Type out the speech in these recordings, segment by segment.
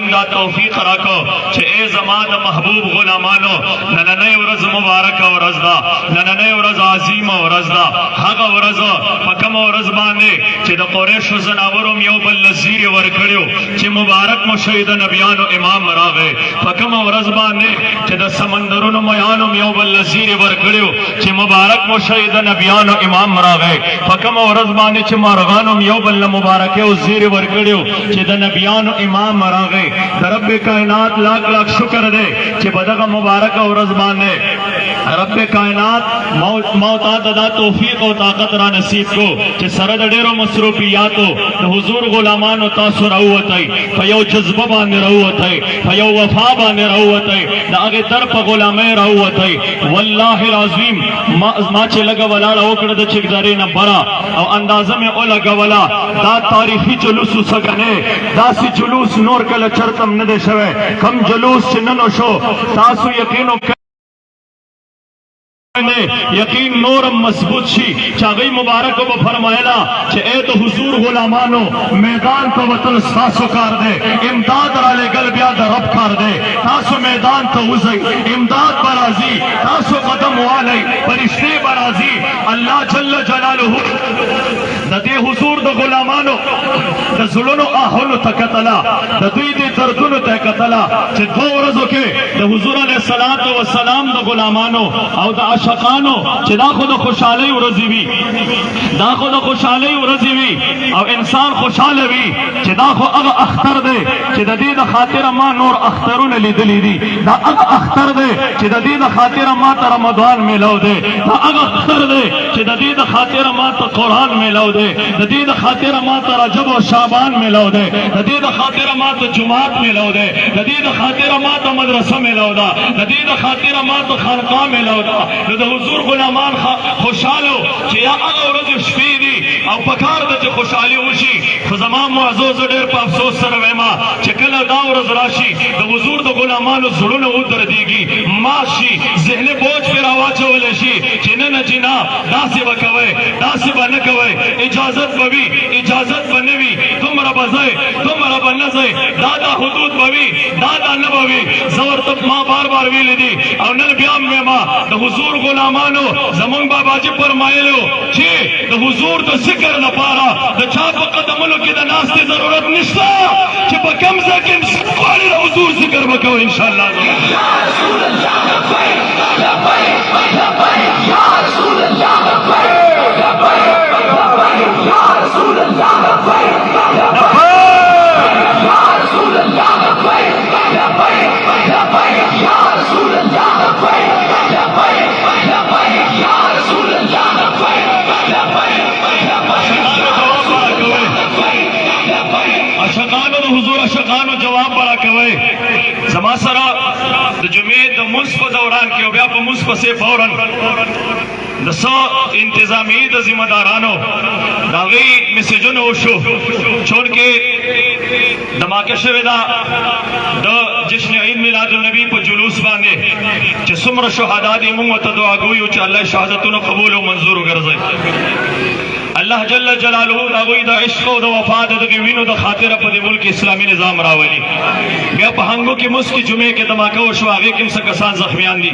کریم دا توفیق راکو چې ای زما د محبوب غلامانو نننۍ ورځ مبارک ورځ ده نننۍ ورځ عظیمه ورځ ده هغه ورځ په کومه ورځ باندې چې د قریشو زناورو یو بل زیری ورکړیو چې مبارک مو شهید نبیانو امام راغی په کومه ورځ باندې چې د سمندرونو میانو یو بل زیری ورکړیو چې مبارک مو شهید نبیانو امام راغی په کومه ورځ باندې چې مرغانو یو بل مبارکه او زیری ورکړیو چې د نبیانو امام راغی د رب کائنات لاکھ لاکھ شکر دی چې په دغه مبارک ورځ باندې رب کائنات موتا دا توفیق او طاقت را نصیب کو چې سره د ډیرو مصروفیاتو د حضور غلامانو تاسو راووتئ په یو جذبه باندې راووتئ په یو وفا باندې راووتئ د هغې در په غلامۍ راووتئ والله العظیم ما چې لږه ولاړه وکړه د چکدرې نه بره او اندازه مې ولګوله دا تاریخي جلوس وسګنې داسې جلوس نور کله چرتم نه دی شوی کم جلوس چې نن وشو تاسو یقین یقین نورم مضبوط شي چې هغوی مبارک به فرمایله چې ای د حضور غلامانو میدان ته وتل ستاسو کار دی امداد را لېږل بیا د رب کار دی تاسو میدان ته وځئ امداد به راځي تاسو قدم والئ فرشتې به راځي الله جل جلاله د دې حضور د غلامانو د زړونو آهونو ته کتله د دوی د دردونو ته کتله چې دوه ورځو کې د حضور علیه الصلاة والسلام د غلامانو او د عاشقانو چې دا خو د خوشحالۍ ورځې وي دا خو د خوشحالۍ ورځې وي او انسان خوشحاله وي چې دا خو هغه اختر دی چې د دې د خاطره ما نور اخترونه لیدلی دي دا هغه اختر دی چې د دې د خاطره ما ته رمضان میلاو دی دا هغه اختر دی چې د دې د خاطره ما ته قرآن میلاو دی د دې د خاطره ما ته رجب او شعبان میلاو دی د دې د خاطره ما ته جمعات میلاو دی د دې د خاطره ما ته مدرسه میلاو ده د دې د خاطره ما ته خانقاه میلاو ده د حضور غلامان خوشحالو چې یا هغه ورځې شپې دي او پکار ده چې خوشحالي وشي خو زما معزو زه ډېر په افسوس سره وایم چې کله دا ورځ راشي د حضور د غلامانو زړونه ودرېږي مات شي ذهني بوج پرې راواچولی شي چې نه نه جناب داسې به کوئ داسې به نه کوئ اجازت به وي اجازت به نه وي دومره به ځئ دومره به نه ځئ دا حدود به وي دا نه به وي زه ورته ما بار بار ویلی دي او نن بیا هم وایم د حضور غلامانو زمونږ باباجي فرمایلو چې د حضور د ذکر لپاره د چا په قدمونو کې د ناستې ضرورت نشته چې په کوم ځای کې انسان غواړي د حضور ذکر به کوي انشاءالله یا رسول الله لبیک لبیک لبیک یا رسول الله لبیک لبیک لبیک یا رسول الله لبیک لبیک یا رسول الله لبیک لبیک لبیک یا رسول الله لبیک عاشقانو د حضور عاشقانو جواب برا کوي زما سره د جمعې د مونځ په دوران کې او بیا په مونځ پسې فوراً د څو انتظامي د ذمہ دارانو د هغوی میسیجونه وشو چونکې دماکه شوې ده د جشن عید میلاد النبي په جلوس باندې چې څومره شهدا دي موږ ورته دعا کوو چې الله شهادتونه قبول او منظور وګرځي الله جل جلاله د هغوی د عشق او د وفا د دغې وینو د خاطره په دې ملک اسلامي نظام راولي بیا په هنګو کې مسکي جمعې کې دماکه وشو هغې کې هم څه کسان زخمیان دي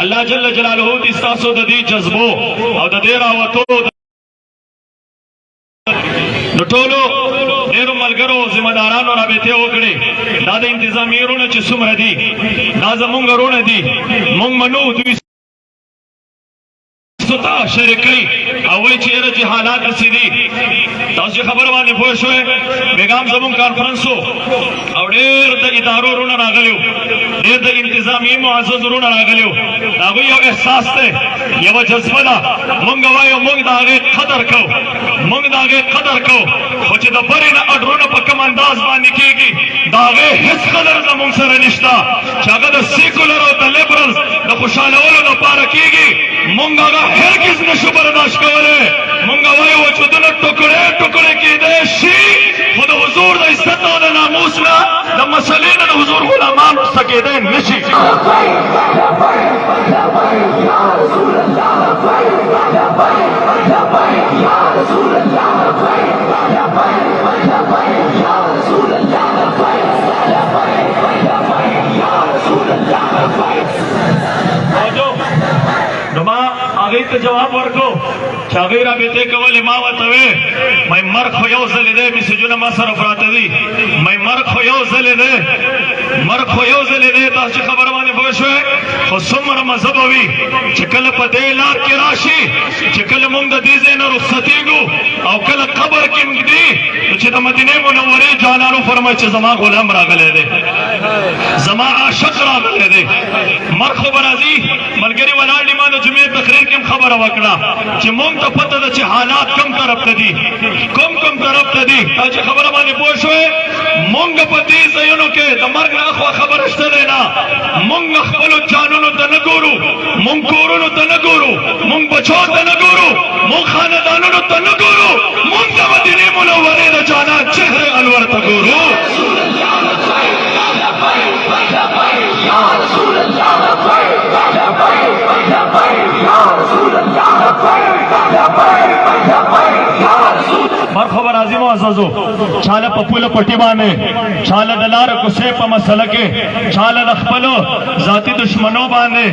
الله جل جلاله دې ستاسو د دې جذبو او د دې راوتو د ټولو ډېرو ملګرو ذمہ دارانو رابطې وکړې دا د انتظامي وروڼه چې څومره دي دا زمونږ وروڼه دي مونږ منو دوی ستا شریکي او وایي چې یاره چې حالات داسې دي تاسو خبره باندې پوه شوئ بیګام زمونږ کانفرنس و او ډېر د ادارو وروڼه راغلي وو ډېر د انتظامي معزز وروڼه راغلي وو د هغوی یو احساس دی یوه جذبه ده مونږ وایو مونږ د هغې قدر کوو مونږ د هغې قدر کوو خو چې د برې نه اډرونه په کوم انداز باندې کېږي د هغې هېڅ قدر زمونږ سره نشته چې هغه د سیکولر او د لیبرلز د خوشحالولو لپاره کېږي مونږ هغه هرگز نشو برداشت کولی مونږ وایو وجودونه ټوکړې ټوکړې کېدی شي خو د حضور د عزت او د ناموس نه د مسلې نه د حضور غلامان ورسته کېدی نشي هغه ته جواب ورکو چې هغه را بیته کول ما وتوي مې مرخ یو ځل دې میسجونه ما سره پراته دي مې مرخ یو ځل دې مرخ یو ځل دې تاسو خبر باندې پوه شئ خو څومره مذهب وي چې کله په دې لار کې راشي چې کله موږ د دې ځای نه رخصتېږو او کله قبر کې موږ دي چې د مدینه منورې جانانو فرمایي چې زما غلام راغلی دی زما عاشق راغلی دی مرخ برازي ملګری ولاړ دي ما د جمعې تقریر کې خبره وکړه چې موږ ته پته ده چې حالات کوم طرف ته دي کوم طرف ته دي چې خبره باندې پوه شوې موږ په دې ځایونو کې د مرګ نه اخوا خبره شته دی نه موږ خپلو جانونو ته نه ګورو موږ کورونو ته نه ګورو موږ بچو ته نه ګورو موږ خاندانونو ته نه ګورو موږ د مدینې منورې د جانان چهره انور ته ګورو مرحبا عظیم عزازو چاله په پوله پټی باندې چاله د لار کوسه په مسله کې چاله د خپل ذاتی دشمنو باندې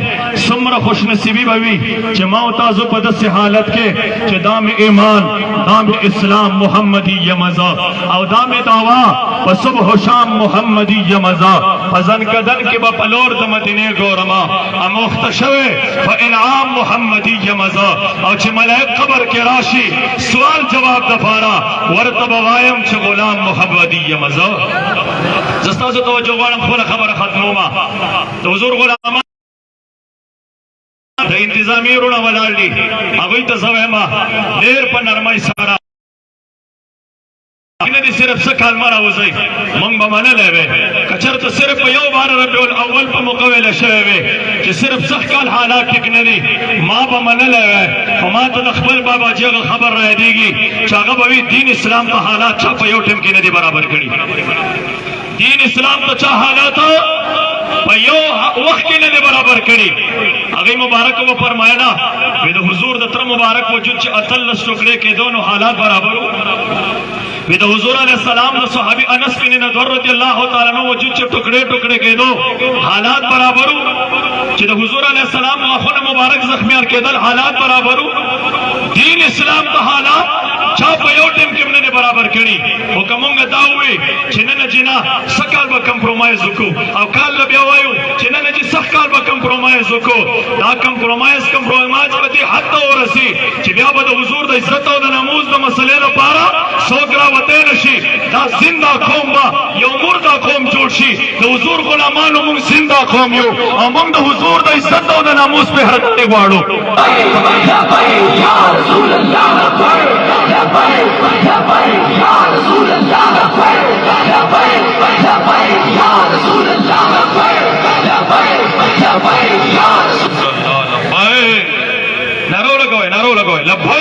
څومره خوش نصیبی بوي چې ما او تاسو په داسې حالت کې چې دام ایمان دام اسلام محمدی یمزا او دام دعوا په صبح و شام محمدی یمزا فزن کدن کې په پلور د مدینه ګورما اموخت شوه په انعام محمدی یمزا او چې ملائک قبر کې راشي سوال جواب دفاره ورته بوایم چې غلام محمدی یمزا زستاسو توجه غواړم خپل خبره ختمومه د حضور غلامان د انتظامی رونه ولاړ دي هغوی ته زه وایم ډېر په نرمۍ سره نه دي صرف څه کلمه راوځئ موږ به منلی وی که چېرته صرف په یو بار ربیع الاول په موقع ویله شوی وی چې صرف سخت کال حالات ټیک نه دي ما به منلی وی خو ما ته د خپل باباجي هغه خبر رایادېږي چې هغه به وي دین اسلام ته حالات چا په یو ټیم کې نه دي برابر کړي دین اسلام ته چا حالات په یو وخت کې نه دي برابر کړي هغې مبارک و فرمایله وی د حضور د تره مبارک وجود چې 18 ټوکړې کېدو نو حالات برابر وو وی د حضور علیہ السلام د صحابی انس بن نضر رضی اللہ تعالی عنہ وجود چې ټوکړې ټوکړې کېدو حالات برابرو چې د حضور علیہ السلام غاښونه مبارک زخمیان کېدل حالات برابرو دین اسلام ته حالات چا په یو ټیم کې نه برابر کړي خو که مونږ دا ووایو چې نه جنا سکال به کمپرومایز وکړو او کال به بیا وایو چې نه چې سخت کال به کمپرومایز وکړو دا کمپرومایز به دې حد ته ورسي چې بیا به د حضور د عزت او د ناموس د مسلې لپاره څوک راوتی نه شي دا زنده قوم به یو مرده قوم جوړ شي د حضور غلامانو مونږ زنده قوم یو او مونږ د حضور د عزت او د ناموس پهرګنې غواړو نارو لګوئ لبیک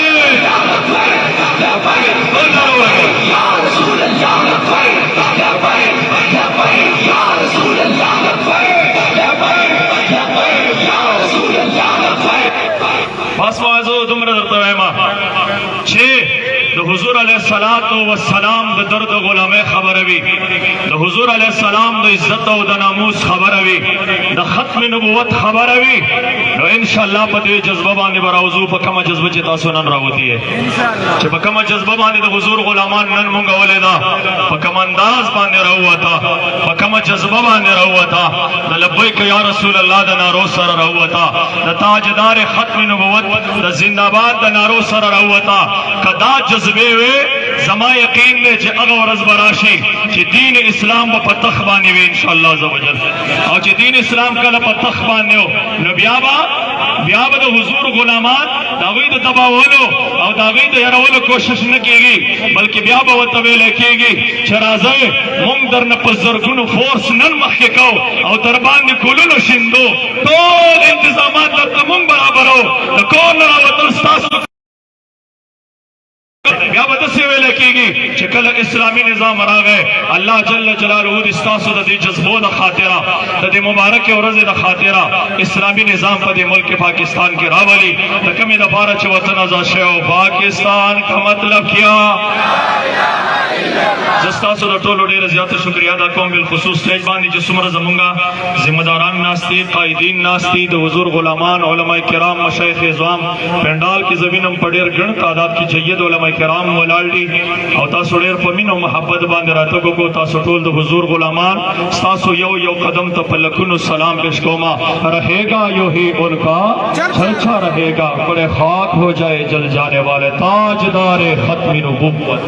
بس موضوع دومره درته وایم چې د حضور علیه السلام د درد غلامه خبره وي د حضور علیه السلام د عزت او د ناموس خبره وي د ختم نبوت خبره وي نو ان شاء الله په دې جذبه باندې براوزو په کومه جذبه چې تاسو نن راوتی یې چې په کومه جذبه باندې د حضور غلامان نن مونږ ولیدا په کوم انداز باندې راوتا په کومه جذبه باندې راوتا د لبیک یا رسول الله د نارو سره راوتا د تاجدار ختم نبوت د زنده‌باد د نارو سره راوتا کدا جذبه وي زما یقین دی چې هغه ورځ به راشي چې دین اسلام به په تخ باندې وي ان شاء الله عزوجل او چې دین اسلام کله په تخ باندې نو بیا به د حضور غلامان د هغوی د دباولو او د هغوی د یارولو کوشش نه کېږي بلکې بیا به ورته ویلی کېږي چې راځئ موږ درنه په زرګونو فورس نن مخکې کوو او در باندې کلونو شیندو ټول انتظامات درته موږ برابرو د کور نه راوتل ستاسو بیا به داسې ویلی کېږي چې کله اسلامي نظام راغی الله جل جلاله د ستاسو د دې جذبو د خاطره د دې مبارکې ورځې د خاطره اسلامي نظام په دې ملک پاکستان کې راولي د کومې دپاره چې وطن ازاد شوی پاکستان کا مطلب کیا जस्ता सो टोलो ढेर ज्यादा शुक्रिया अदा कोम बिलखुसूस स्टेज बांधी जिसमर जमुंगा जिम्मेदारान नास्ती कायदीन नास्ती द हुजूर गुलामान उलमाए किराम मशाइख इज़ाम पंडाल की जमीन हम पड़ेर गण तादाद की जय्यद उलमाए किराम वलाल्डी और तासो ढेर पमीन और मोहब्बत बांध रातो को तासो टोल द हुजूर गुलामान तासो यो यो कदम तो पलकुन सलाम पेश कोमा रहेगा यो ही उनका चर्चा रहेगा बड़े खाक हो जाए जल जाने वाले ताजदार खत्मी नबुव्वत।